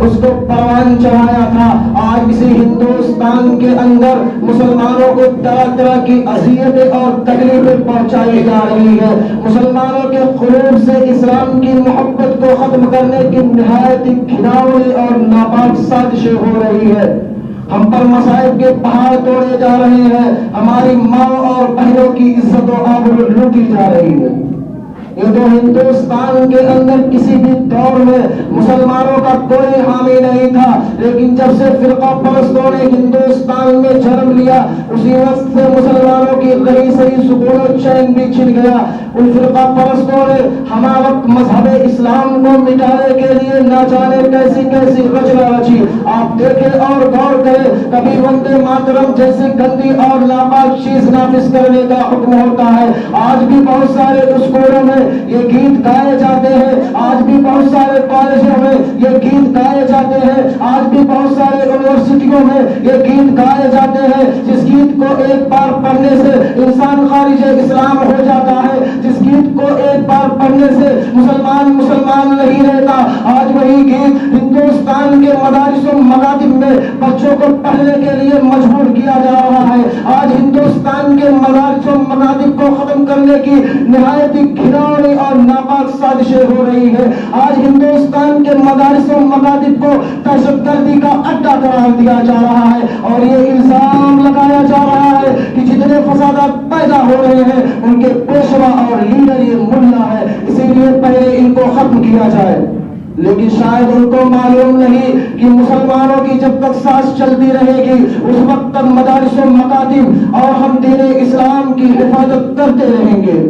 اس کو پروان چڑھایا تھا. آج اسی ہندوستان کے اندر مسلمانوں کو طرح طرح کی اذیتیں اور تکلیفیں پہنچائی جا رہی ہے. مسلمانوں کے قلوب سے اسلام کی محبت کو ختم کرنے کی نہایت گھناؤنی اور ناپاک سازشیں ہو رہی ہے. ہم پر مصائب کے پہاڑ توڑے جا رہے ہیں. ہماری ماں اور بہنوں کی عزت و آبرو لوٹی جا رہی ہے. یہ تو ہندوستان کے اندر کسی بھی دور میں مسلمانوں کا کوئی حامی نہیں تھا، لیکن جب سے فرقہ پرستوں نے ہندوستان میں جنم لیا اسی وقت سے مسلمانوں کی رہی سہی سکون و چین بھی چھن گیا. ان فرقہ پرستوں نے ہمارا وقت مذہب اسلام کو مٹانے کے لیے نہ جانے کیسی کیسی رچنا رچی. آپ دیکھیں اور غور کریں، کبھی وندے ماترم جیسی گندی اور ناپاک چیز نافذ کرنے کا حکم ہوتا ہے. آج بھی بہت سارے اسکولوں میں یہ گیت گائے جاتے ہیں، آج بھی بہت سارے کالجوں میں یہ گیت گائے جاتے ہیں، آج بھی بہت سارے یونیورسٹیوں میں یہ گیت گائے جاتے ہیں. جس گیت کو ایک بار پڑھنے سے انسان خارج اسلام ہو جاتا ہے، جس گیت کو ایک بار پڑھنے سے مسلمان نہیں رہتا. آج وہی گیت ہندوستان کے مدارس و مکاتب میں بچوں کو پڑھنے کے لیے مجبور کیا جا رہا ہے. آج ہندوستان کے مدارس و مکاتب کو ختم کرنے کی نہایت گھناؤنی اور ناپاک سازشیں ہو رہی ہے. آج ہندوستان کے مدارس و مکاتب کو دہشت گردی کا اڈا قرار دیا جا رہا ہے اور یہ الزام لگایا جا رہا ہے کہ جتنے فسادات پیدا ہو رہے ہیں ان کے پیشوا اور لیڈر یہ ملا ہے، اسی لیے پہلے ان کو ختم کیا جائے. لیکن شاید ان کو معلوم نہیں کہ مسلمانوں کی جب تک سانس چلتی رہے گی اس وقت تک مدارس و مکاتب اور ہم دین اسلام کی حفاظت کرتے رہیں گے.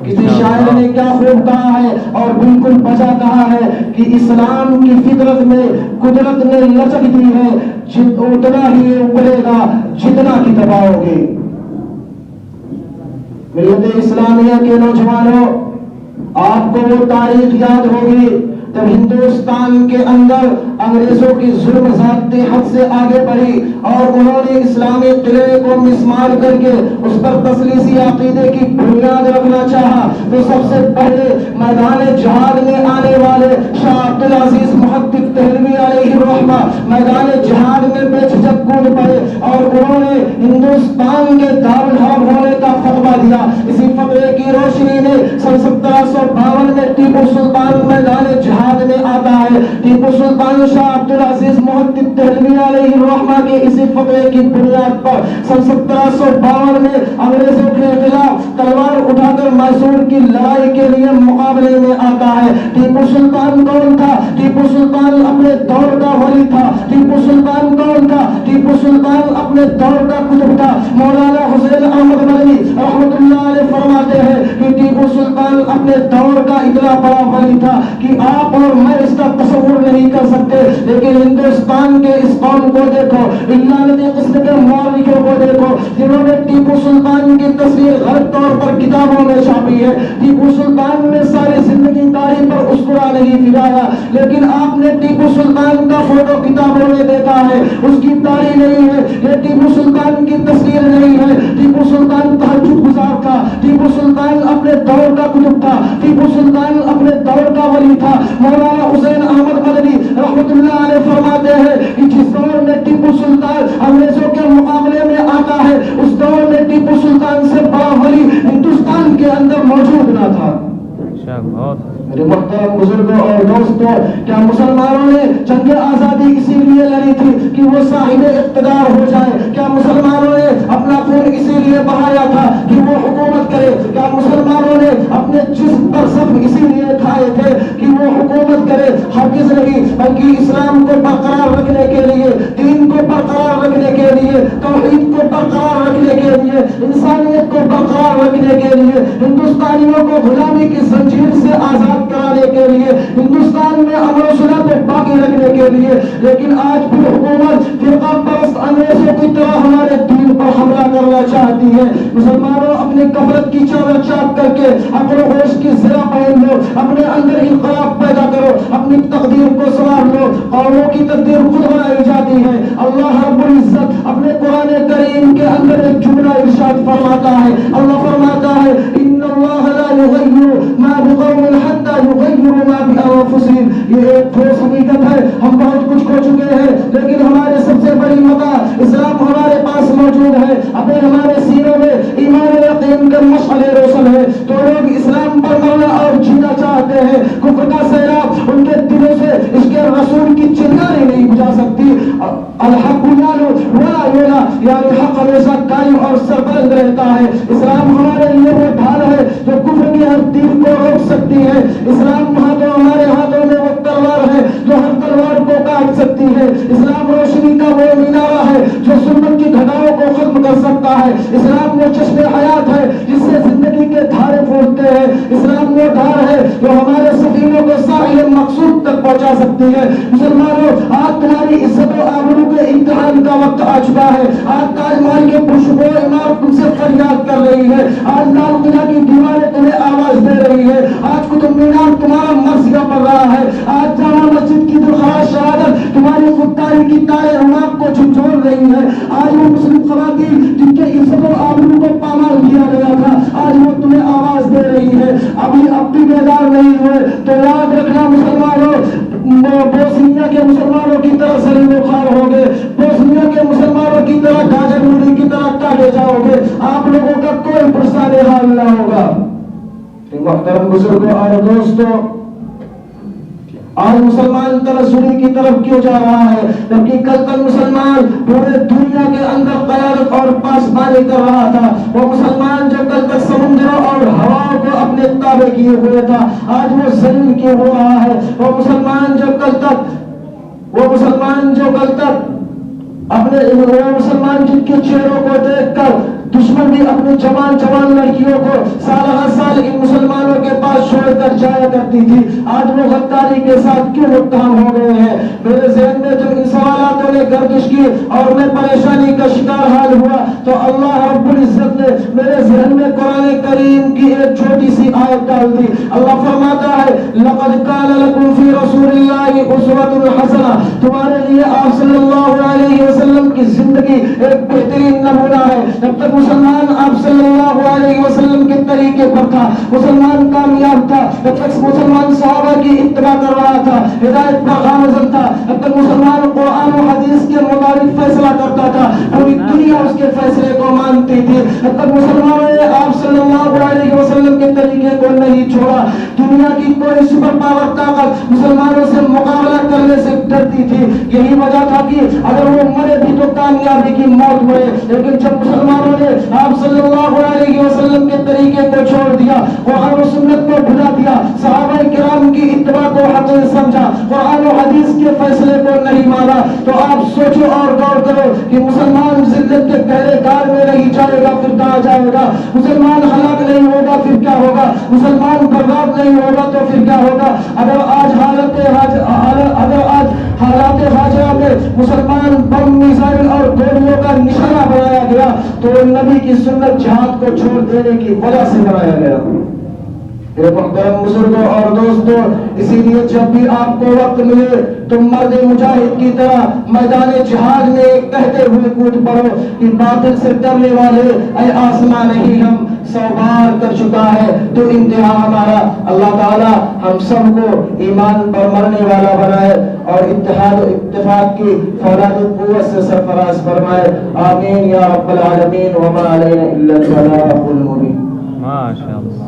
کسی شاعر نے کیا خوب کہا ہے اور بالکل بجا کہا ہے کہ اسلام کی فطرت میں قدرت نے لچک دی ہے، اتنا ہی ابھرے گا جتنا کی دباؤ گے. ملت اسلامیہ کے نوجوانوں، آپ کو وہ تاریخ یاد ہوگی جب ہندوستان کے اندر انگریزوں کی ظلم ذاتی حد سے آگے بڑھی اور انہوں نے اسلامی قلعے کو مسمار کر کے اس پر تثلیثی عقیدے کی بنیاد رکھنا چاہا تو سب سے پہلے میدان جہاد میں آنے والے شاہ عبدالعزیز محدث دہلوی علیہ الرحمہ میدان جہاد میں بے جھجک کود پڑے اور انہوں نے ہندوستان کے دارالحرب ہونے کا فتویٰ دیا. اسی فتوے کی روشنی میں سن 1752 میں ٹیپو سلطان میدان جہاد میں آتا ہے. ٹیپو سلطان شاہ عبدالعزیز محدث دہلوی علیہ الرحمہ کے اسی فتوے کی بنیاد پر سن 1752 میں انگریزوں کے خلاف تلوار اٹھا کر میسور کی لڑائی کے لیے مقابلے میں آتا ہے. ٹیپو سلطان کون تھا؟ ٹیپو سلطان اپنے دور کا ولی تھا. ٹیپو سلطان کون تھا؟ ٹیپو سلطان اپنے دور کا قطب تھا. مولانا حسین احمد مدنی رحمۃ اللہ علیہ فرماتے ہیں کہ ٹیپو سلطان اپنے دور کا اتنا بڑا ولی تھا کہ آپ اور میں اس کا تصور نہیں کر سکتے. لیکن ہندوستان کے اس قوم کو دیکھو، انسانیتی قسم کے مورخوں کو دیکھو جنہوں نے ٹیپو سلطان کی تصویر غلط طور پر کتابوں میں چھاپی ہے. ٹیپو سلطان نے ساری زندگی داڑھی پر اسکرا نہیں پھرایا، لیکن آپ نے ٹیپو سلطان کا فوٹو کتابوں میں دیکھا ہے، اس کی داڑھی نہیں ہے. یہ ٹیپو سلطان کی تصویر نہیں ہے. ٹیپو سلطان تہجد گزار تھا. ٹیپو سلطان اپنے دور کا قطب تھا. ٹیپو سلطان اپنے دور کا ولی تھا. مولانا حسین احمد مدنی رحمۃ اللہ علیہ فرماتے ہیں کہ جس دور میں ٹیپو سلطان انگریزوں کے مقابلے میں آتا ہے اس دور میں ٹیپو سلطان سے بڑا ولی ہندوستان کے اندر موجود نہ تھا. میرے محترم بزرگوں اور دوستوں، کیا مسلمانوں نے جنگ آزادی اسی لیے لڑی تھی کہ وہ صاحب اقتدار ہو جائے؟ کیا مسلمانوں نے اپنا خون اسی لیے بہایا تھا کہ وہ حکومت کرے؟ کیا مسلمانوں نے اپنے جسم پر زخم اسی لیے کھائے تھے کہ وہ حکومت کرے؟ ہرگز نہیں، بلکہ اسلام کو برقرار رکھنے کے لیے، دین کو برقرار رکھنے کے لیے، توحید کو برقرار رکھنے کے لیے، انسانیت کو برقرار رکھنے کے لیے، ہندوستانیوں کو غلامی کی زنجیر سے آزاد کرانے کے لیے، ہندوستان میں امن و صلح کو باقی رکھنے کے لیے. لیکن آج بھی حکومت فرقہ پرست انگریزوں کی طرح ہمارے دین پر حملہ کرنا چاہتی ہے. مسلمانوں، اپنی کفرت کی چادر چاک کر کے عقل و ہوش کی زرہ پہن لو، اپنے اندر انقلاب پیدا کرو، اپنی تقدیر کو سنوار لو. قوموں کی تقدیر خود بنائی جاتی ہے. اللہ رب العزت اپنے قرآن کریم کے اندر ایک جملہ ارشاد فرماتا ہے. اللہ فرماتا ہے ان اللہ لا یغیر ما بقوم حتی یغیروا ما بانفسهم. یہ ایک ٹھوس حقیقت ہے. ہم بہت اسلام ہمارے پاس موجود ہے، اپنے ہمارے سینوں میں ایمان و یقین کے مشعل روشن ہے، تو لوگ اسلام پر مرنا اور جینا چاہتے ہیں، کفر کا سیلاب ان کے دلوں سے اس کے رسول کی چنگاری نہیں بجھا سکتی۔ الحق یعلو ولا یعلی، یعنی حق ہمیشہ قائم اور سربلند رہتا ہے۔ اسلام ہمارے لیے وہ ڈھال ہے جو کفر کی ہر تیر کو روک سکتی ہے۔ اسلام ہمارے ہاتھوں میں وہ تلوار ہے جو ہر تلوار کو کاٹ سکتی ہے۔ اسلام روشنی کا وہ مینارہ ہے جو ظلمت کی گھٹاؤں کو ختم کر سکتا ہے۔ اسلام وہ چشم حیات ہے جس سے زندگی کے دھارے پھوٹتے ہیں۔ اسلام وہ دھار ہے جو ہمارے سفینوں کو ساحل مقصود تک پہنچا سکتی ہے۔ مسلمانوں، آج تمہاری عزت و آبرو کے امتحان کا وقت آ چکا ہے۔ آج تاج محل کے پرشکو عمارت تم سے فریاد کر رہی ہے، آج لال قلعہ کی دیواریں تمہیں آواز دے رہی ہے، آج قطب مینار تمہارا مرثیہ پڑھ رہا ہے، آج جامع مسجد کی دلخراش شہادت تمہاری خودداری کی تارے رماق کو جھنجھوڑ رہی ہے۔ آج وہ مسلم خواتین جن کے عزت و آبرو کو پامال کیا گیا تھا، آج وہ تمہیں آواز دے رہی ہے۔ اب بھی بیدار نہیں ہوئے تو یاد رکھنا مسلمانوں، بوسنیا کے مسلمانوں کی طرح سلیم و خوار ہو گے، بوسنیا کے مسلمانوں کی طرح گاجر مولی کی طرح کاٹے جاؤ گے، آپ لوگوں کا کوئی پرسان حال نہ ہوگا۔ محترم بزرگوں اور دوستوں، آج مسلمان تنزلی کی طرف کیوں جا رہا ہے؟ جبکہ کل تک مسلمان پورے دنیا کے اندر قیادت اور پاسبانی کر رہا تھا۔ وہ مسلمان جو کل تک سمندروں اور ہواؤں کو اپنے تابع کیے ہوئے تھا، آج وہ ذلیل کیوں ہو رہا ہے؟ وہ مسلمان جو کل تک وہ مسلمان جن کے چہروں کو دیکھ کر دشمن بھی اپنی جوان لڑکیوں کو سال ہر سال ان مسلمانوں کے پاس چھوڑ کر جایا کرتی تھی، آج وہ غداری کے ساتھ کیوں متہم ہو گئے ہیں؟ میرے ذہن میں جب ان سوالاتوں نے گردش کی اور میں پریشانی کا شکار حال ہوا تو اللہ رب العزت نے میرے ذہن میں قرآن کریم کی ایک چھوٹی سی آیت ڈال دی۔ اللہ فرماتا ہے لقد کان لکم فی رسول اللہ اسوۃ حسنہ، تمہارے لیے آپ صلی اللہ علیہ وسلم کی زندگی ایک بہترین نمونہ ہے۔ جب تک مسلمان آپ صلی اللہ علیہ وسلم کے طریقے پر تھا، مسلمان کامیاب تھا، جب تک مسلمان صحابہ کی اتباع کر رہا تھا، ہدایت پر گامزن تھا، جب تک مسلمان قرآن و حدیث کے مطابق فیصلہ کرتا تھا، پوری دنیا اس کے فیصلے کو مانتی تھی، جب تک مسلمانوں نے آپ صلی اللہ علیہ وسلم کے طریقے کو نہیں چھوڑا، دنیا کی کوئی سپر پاور طاقت مسلمانوں سے مقابلہ کرنے سے ڈرتی تھی۔ یہی وجہ تھا کہ اگر وہ مرے بھی تو کامیابی کی موت مرے، لیکن جب مسلمانوں نے آپ صلی اللہ علیہ وسلم کے طریقے کو چھوڑ دیا، قرآن و سنت کو بھلا دیا، صحابہ کرام کی اتباع کو حقیقت سمجھا، قرآن و حدیث کے فیصلے کو نہیں مانا، تو آپ سوچو اور غور کرو کہ مسلمان ذلت کے گہرے گار میں نہیں جائے گا پھر کہاں جائے گا؟ مسلمان ہلاک نہیں ہوگا پھر کیا ہوگا؟ مسلمان برباد نہیں ہوگا تو پھر کیا ہوگا؟ اگر آج حالات حاضرہ میں مسلمان بم، میزائل اور گولیوں کا نشانہ بنایا گیا تو نبی کی سنت جہاد کو چھوڑ دینے کی وجہ سے بنایا گیا۔ میرے محترم بزرگوں اور دوستوں، اسی لیے جب بھی آپ کو وقت ملے تم مرد مجاہد کی طرح میدان جہاد میں کہتے ہوئے کود پڑو کہ باطل سے ڈرنے والے اے آسمان نہیں ہم 100 بار کر چکا ہے تو انتہا ہمارا۔ اللہ تعالی ہم سب کو ایمان پر مرنے والا بنائے اور اتحاد و اتفاق کی فولاد قوت سے سرفراز فرمائے، آمین یا رب العالمین۔ وما علینا الا البلاغ المبین۔ ما شاء اللہ۔